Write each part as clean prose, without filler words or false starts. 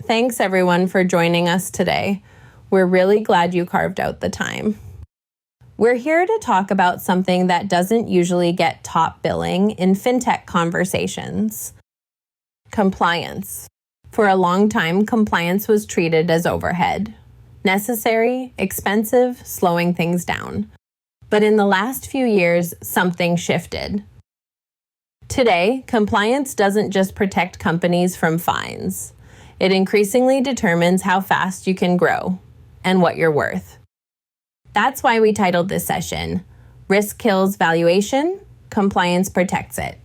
Thanks everyone for joining us today. We're really glad you carved out the time. We're here to talk about something that doesn't usually get top billing in fintech conversations: compliance. For a long time, compliance was treated as overhead. Necessary, expensive, slowing things down. But in the last few years, something shifted. Today, compliance doesn't just protect companies from fines. It increasingly determines how fast you can grow and what you're worth. That's why we titled this session, Risk Kills Valuation, Compliance Protects It.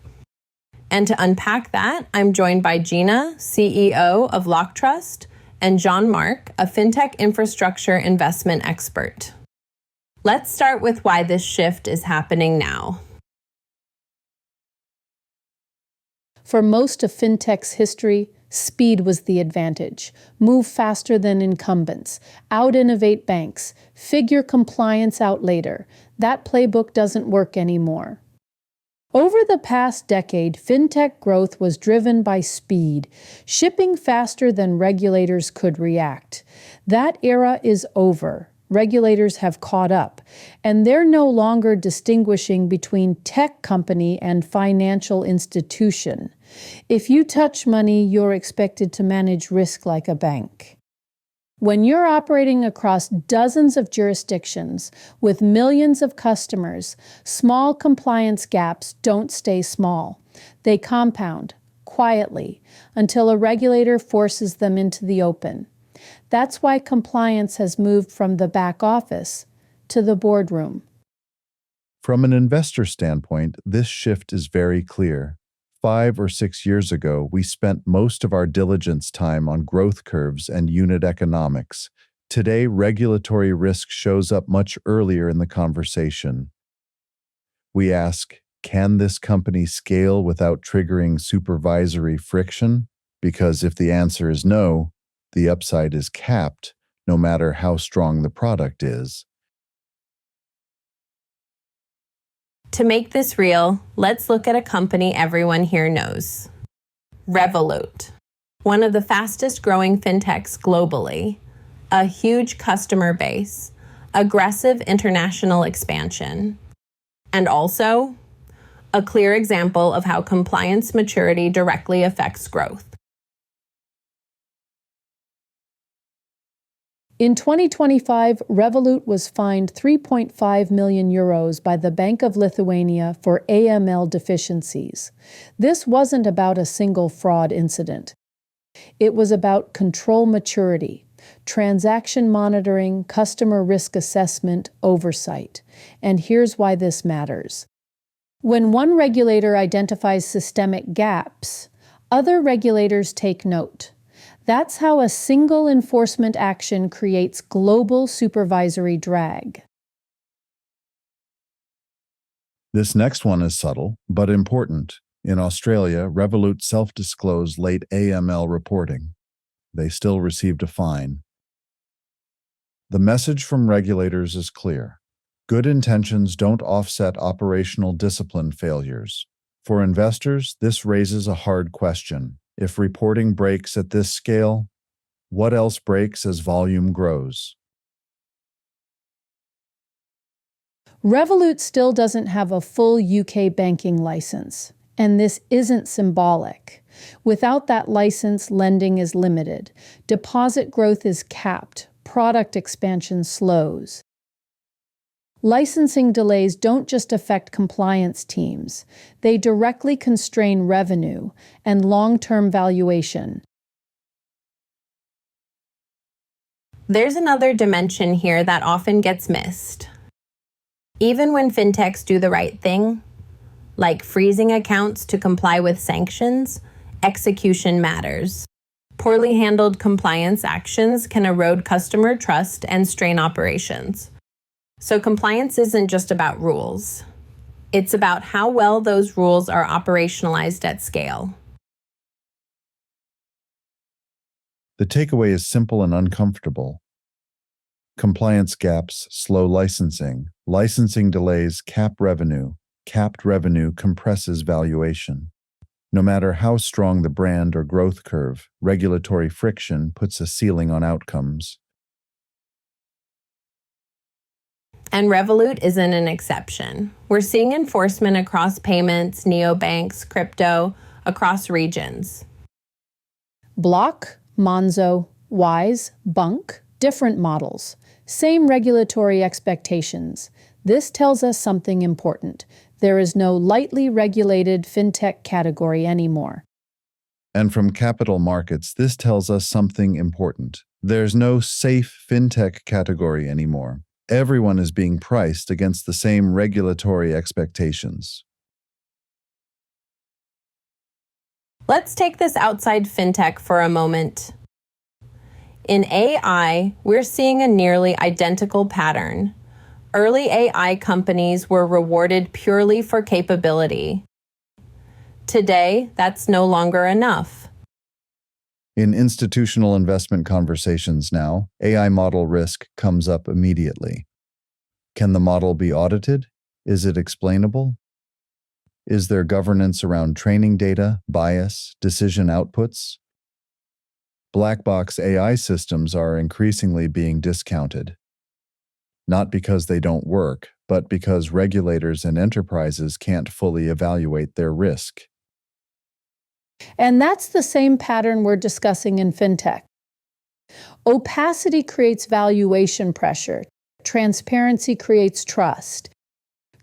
And to unpack that, I'm joined by Gina, CEO of LockTrust, and Jean-Marc, a fintech infrastructure investment expert. Let's start with why this shift is happening now. For most of fintech's history, speed was the advantage. Move faster than incumbents, out-innovate banks, figure compliance out later. That playbook doesn't work anymore. Over the past decade, fintech growth was driven by speed, shipping faster than regulators could react. That era is over. Regulators have caught up, and they're no longer distinguishing between tech company and financial institution. If you touch money, you're expected to manage risk like a bank. When you're operating across dozens of jurisdictions with millions of customers, small compliance gaps don't stay small. They compound, quietly, until a regulator forces them into the open. That's why compliance has moved from the back office to the boardroom. From an investor standpoint, this shift is very clear. 5 or 6 years ago, we spent most of our diligence time on growth curves and unit economics. Today, regulatory risk shows up much earlier in the conversation. We ask, can this company scale without triggering supervisory friction? Because if the answer is no, the upside is capped, no matter how strong the product is. To make this real, let's look at a company everyone here knows. Revolut, one of the fastest growing fintechs globally, a huge customer base, aggressive international expansion, and also a clear example of how compliance maturity directly affects growth. In 2025, Revolut was fined €3.5 million by the Bank of Lithuania for AML deficiencies. This wasn't about a single fraud incident. It was about control maturity, transaction monitoring, customer risk assessment, oversight. And here's why this matters. When one regulator identifies systemic gaps, other regulators take note. That's how a single enforcement action creates global supervisory drag. This next one is subtle, but important. In Australia, Revolut self-disclosed late AML reporting. They still received a fine. The message from regulators is clear. Good intentions don't offset operational discipline failures. For investors, this raises a hard question. If reporting breaks at this scale, what else breaks as volume grows? Revolut still doesn't have a full UK banking license, and this isn't symbolic. Without that license, lending is limited. Deposit growth is capped. Product expansion slows. Licensing delays don't just affect compliance teams. They directly constrain revenue and long-term valuation. There's another dimension here that often gets missed. Even when fintechs do the right thing, like freezing accounts to comply with sanctions, execution matters. Poorly handled compliance actions can erode customer trust and strain operations. So compliance isn't just about rules. It's about how well those rules are operationalized at scale. The takeaway is simple and uncomfortable. Compliance gaps slow licensing. Licensing delays cap revenue. Capped revenue compresses valuation. No matter how strong the brand or growth curve, regulatory friction puts a ceiling on outcomes. And Revolut isn't an exception. We're seeing enforcement across payments, neobanks, crypto, across regions. Block, Monzo, Wise, Bunk, different models, same regulatory expectations. This tells us something important. There is no lightly regulated fintech category anymore. And from capital markets, this tells us something important. There's no safe fintech category anymore. Everyone is being priced against the same regulatory expectations. Let's take this outside fintech for a moment. In AI, we're seeing a nearly identical pattern. Early AI companies were rewarded purely for capability. Today, that's no longer enough. In institutional investment conversations now, AI model risk comes up immediately. Can the model be audited? Is it explainable? Is there governance around training data, bias, decision outputs? Black box AI systems are increasingly being discounted. Not because they don't work, but because regulators and enterprises can't fully evaluate their risk. And that's the same pattern we're discussing in fintech. Opacity creates valuation pressure. Transparency creates trust.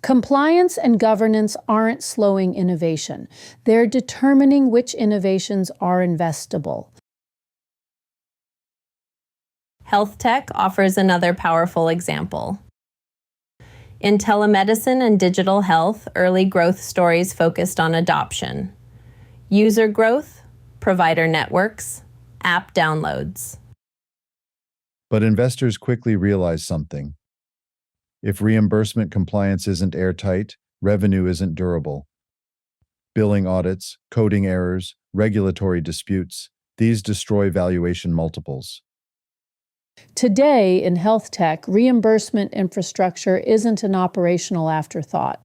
Compliance and governance aren't slowing innovation. They're determining which innovations are investable. Health tech offers another powerful example. In telemedicine and digital health, early growth stories focused on adoption. User growth, provider networks, app downloads. But investors quickly realize something. If reimbursement compliance isn't airtight, revenue isn't durable. Billing audits, coding errors, regulatory disputes, these destroy valuation multiples. Today, in health tech, reimbursement infrastructure isn't an operational afterthought.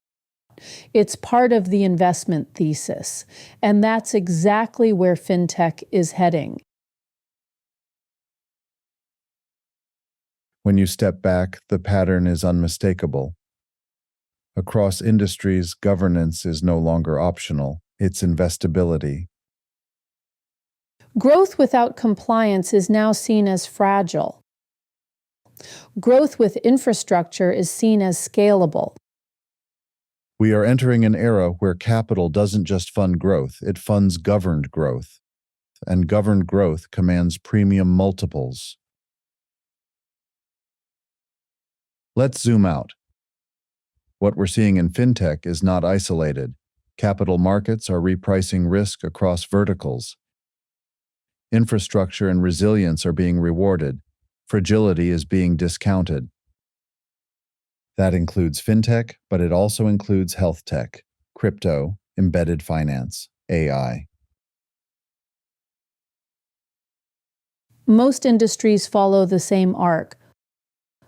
It's part of the investment thesis, and that's exactly where fintech is heading. When you step back, the pattern is unmistakable. Across industries, governance is no longer optional, it's investability. Growth without compliance is now seen as fragile. Growth with infrastructure is seen as scalable. We are entering an era where capital doesn't just fund growth, it funds governed growth. And governed growth commands premium multiples. Let's zoom out. What we're seeing in fintech is not isolated. Capital markets are repricing risk across verticals. Infrastructure and resilience are being rewarded. Fragility is being discounted. That includes fintech, but it also includes health tech, crypto, embedded finance, AI. Most industries follow the same arc.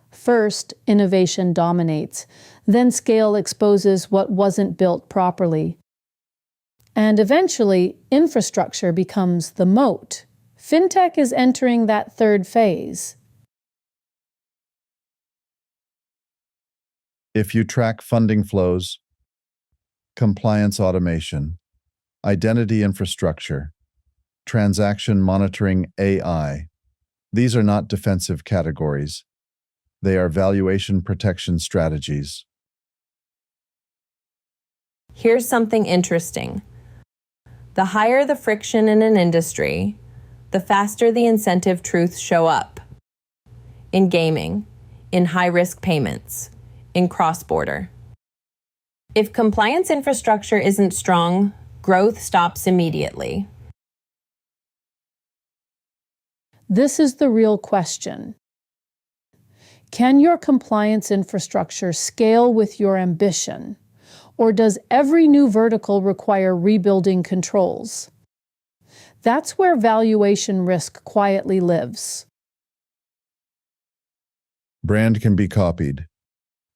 First, innovation dominates. Then scale exposes what wasn't built properly. And eventually, infrastructure becomes the moat. Fintech is entering that third phase. If you track funding flows, compliance automation, identity infrastructure, transaction monitoring AI, these are not defensive categories. They are valuation protection strategies. Here's something interesting. The higher the friction in an industry, the faster the incentive truths show up. In gaming, in high-risk payments, in cross-border. If compliance infrastructure isn't strong, growth stops immediately. This is the real question. Can your compliance infrastructure scale with your ambition? Or does every new vertical require rebuilding controls? That's where valuation risk quietly lives. Brand can be copied.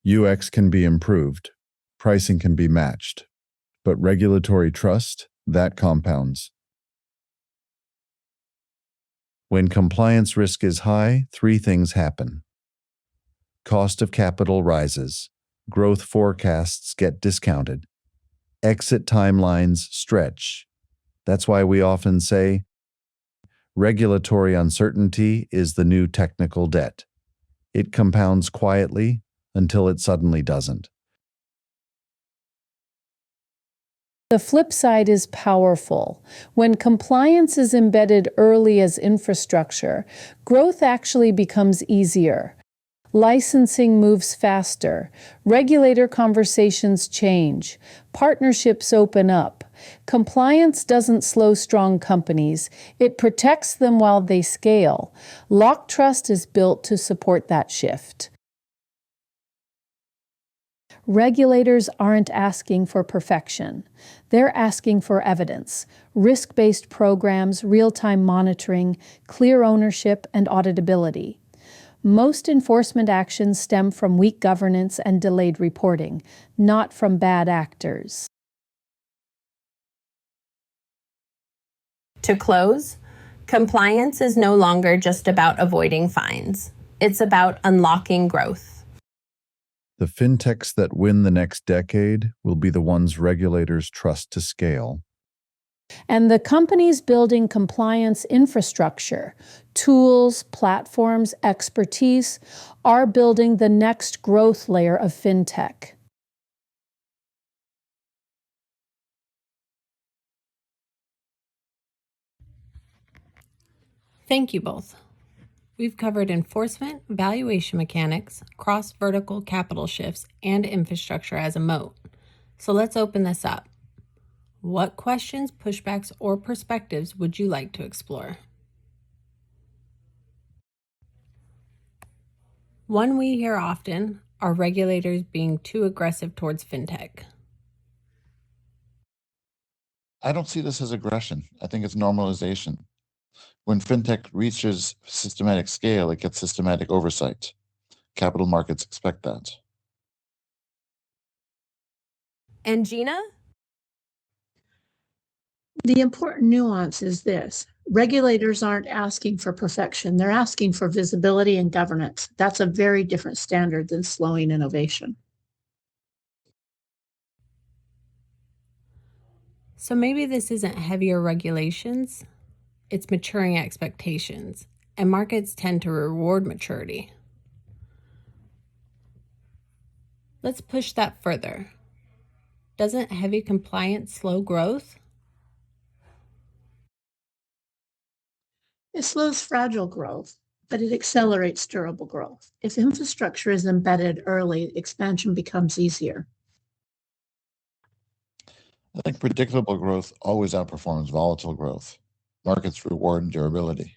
UX can be improved. Pricing can be matched. But regulatory trust, That compounds. When compliance risk is high, three things happen. Cost of capital rises. Growth forecasts get discounted. Exit timelines stretch. That's why we often say, regulatory uncertainty is the new technical debt. It compounds quietly until it suddenly doesn't. The flip side is powerful. When compliance is embedded early as infrastructure, growth actually becomes easier. Licensing moves faster. Regulator conversations change. Partnerships open up. Compliance doesn't slow strong companies. It protects them while they scale. Lock Trust is built to support that shift. Regulators aren't asking for perfection. They're asking for evidence, risk-based programs, real-time monitoring, clear ownership, and auditability. Most enforcement actions stem from weak governance and delayed reporting, not from bad actors. To close, compliance is no longer just about avoiding fines. It's about unlocking growth. The fintechs that win the next decade will be the ones regulators trust to scale. And the companies building compliance infrastructure, tools, platforms, expertise, are building the next growth layer of fintech. Thank you both. We've covered enforcement, valuation mechanics, cross-vertical capital shifts, and infrastructure as a moat. So let's open this up. What questions, pushbacks, or perspectives would you like to explore? One we hear often are regulators being too aggressive towards fintech. I don't see this as aggression. I think it's normalization. When fintech reaches systematic scale, it gets systematic oversight. Capital markets expect that. And Gina? The important nuance is this. Regulators aren't asking for perfection. They're asking for visibility and governance. That's a very different standard than slowing innovation. So maybe this isn't heavier regulations, it's maturing expectations, and markets tend to reward maturity. Let's push that further. Doesn't heavy compliance slow growth? It slows fragile growth, but it accelerates durable growth. If infrastructure is embedded early, expansion becomes easier. I think predictable growth always outperforms volatile growth. Markets reward durability.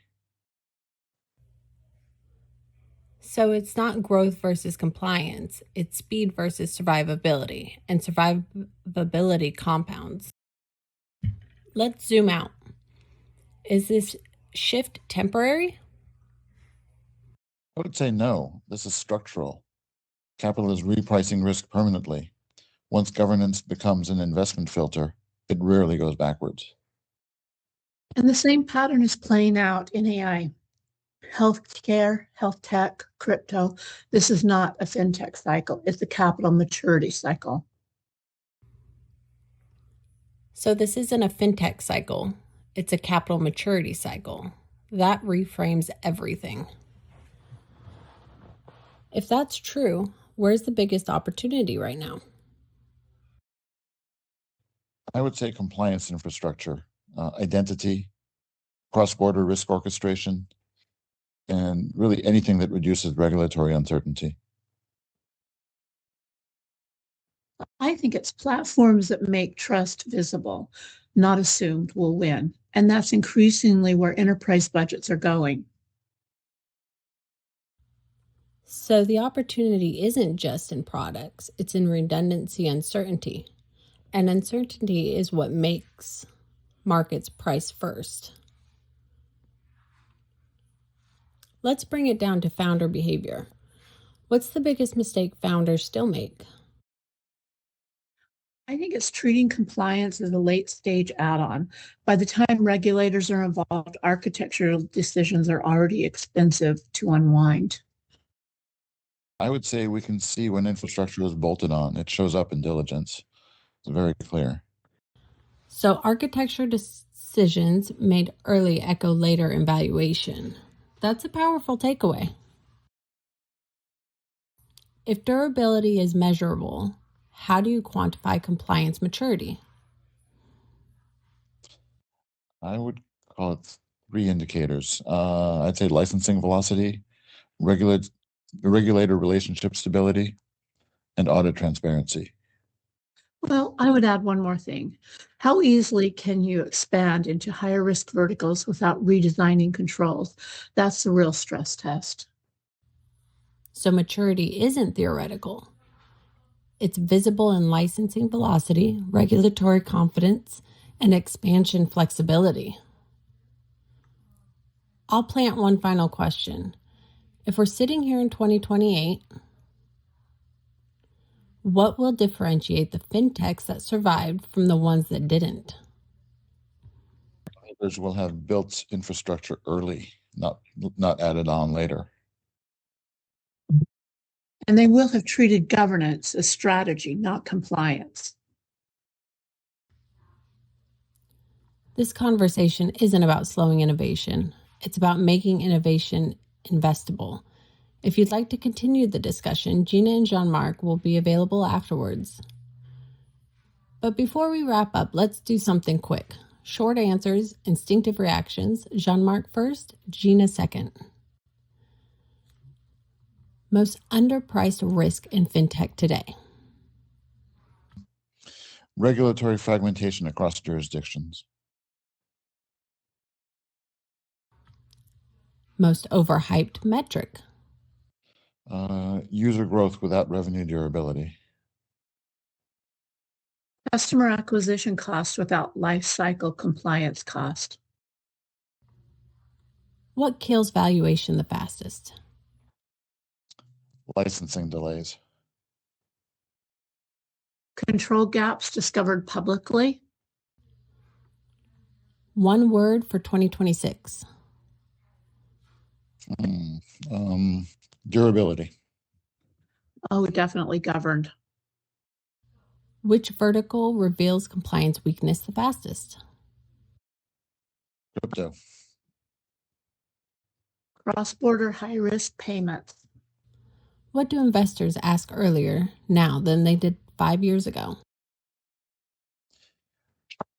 So it's not growth versus compliance, it's speed versus survivability, and survivability compounds. Let's zoom out. Is this shift temporary? I would say no, this is structural. Capital is repricing risk permanently. Once governance becomes an investment filter, it rarely goes backwards. And the same pattern is playing out in AI. Healthcare, health tech, crypto. This is not a fintech cycle. It's a capital maturity cycle. So this isn't a fintech cycle, it's a capital maturity cycle. That reframes everything. If that's true, where's the biggest opportunity right now? I would say compliance infrastructure, identity, cross-border risk orchestration, and really anything that reduces regulatory uncertainty. I think it's platforms that make trust visible, not assumed, will win. And that's increasingly where enterprise budgets are going. So the opportunity isn't just in products, it's in redundancy uncertainty. And uncertainty is what makes markets price first. Let's bring it down to founder behavior. What's the biggest mistake founders still make? I think it's treating compliance as a late stage add-on. By the time regulators are involved, architectural decisions are already expensive to unwind. I would say we can see when infrastructure is bolted on. It shows up in diligence. It's very clear. So architecture decisions made early echo later in valuation. That's a powerful takeaway. If durability is measurable, how do you quantify compliance maturity? I would call it 3 indicators. I'd say licensing velocity, regulator relationship stability, and audit transparency. Well, I would add one more thing. How easily can you expand into higher risk verticals without redesigning controls? That's the real stress test. So maturity isn't theoretical. It's visible in licensing velocity, regulatory confidence, and expansion flexibility. I'll plant one final question. If we're sitting here in 2028, what will differentiate the fintechs that survived from the ones that didn't? Others will have built infrastructure early, not added on later. And they will have treated governance as strategy, not compliance. This conversation isn't about slowing innovation. It's about making innovation investable. If you'd like to continue the discussion, Gina and Jean-Marc will be available afterwards. But before we wrap up, let's do something quick. Short answers, instinctive reactions. Jean-Marc first, Gina second. Most underpriced risk in fintech today. Regulatory fragmentation across jurisdictions. Most overhyped metric. User growth without revenue durability. Customer acquisition cost without life cycle compliance cost. What kills valuation the fastest? Licensing delays. Control gaps discovered publicly. One word for 2026. Durability. Oh, definitely governed. Which vertical reveals compliance weakness the fastest? Crypto. Cross-border high-risk payments. What do investors ask earlier now than they did 5 years ago?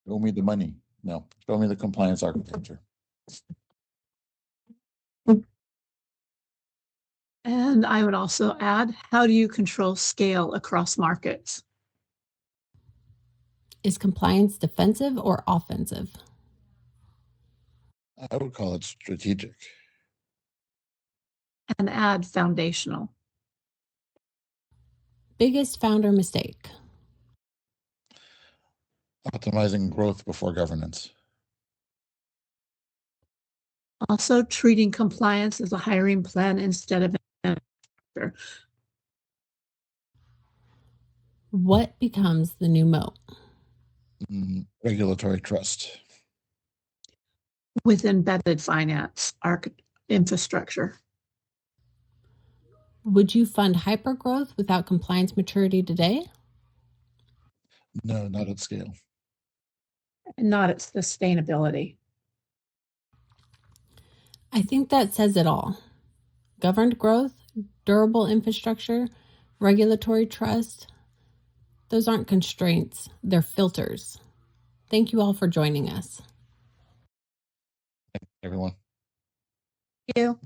Show me the money. No, show me the compliance architecture. And I would also add, how do you control scale across markets? Is compliance defensive or offensive? I would call it strategic. And add foundational. Biggest founder mistake? Optimizing growth before governance. Also, treating compliance as a hiring plan instead of an actor. What becomes the new moat? Regulatory trust. With embedded finance infrastructure. Would you fund hypergrowth without compliance maturity today? No, not at scale. And not its sustainability. I think that says it all. Governed growth, durable infrastructure, regulatory trust. Those aren't constraints, they're filters. Thank you all for joining us. Everyone. Thank you.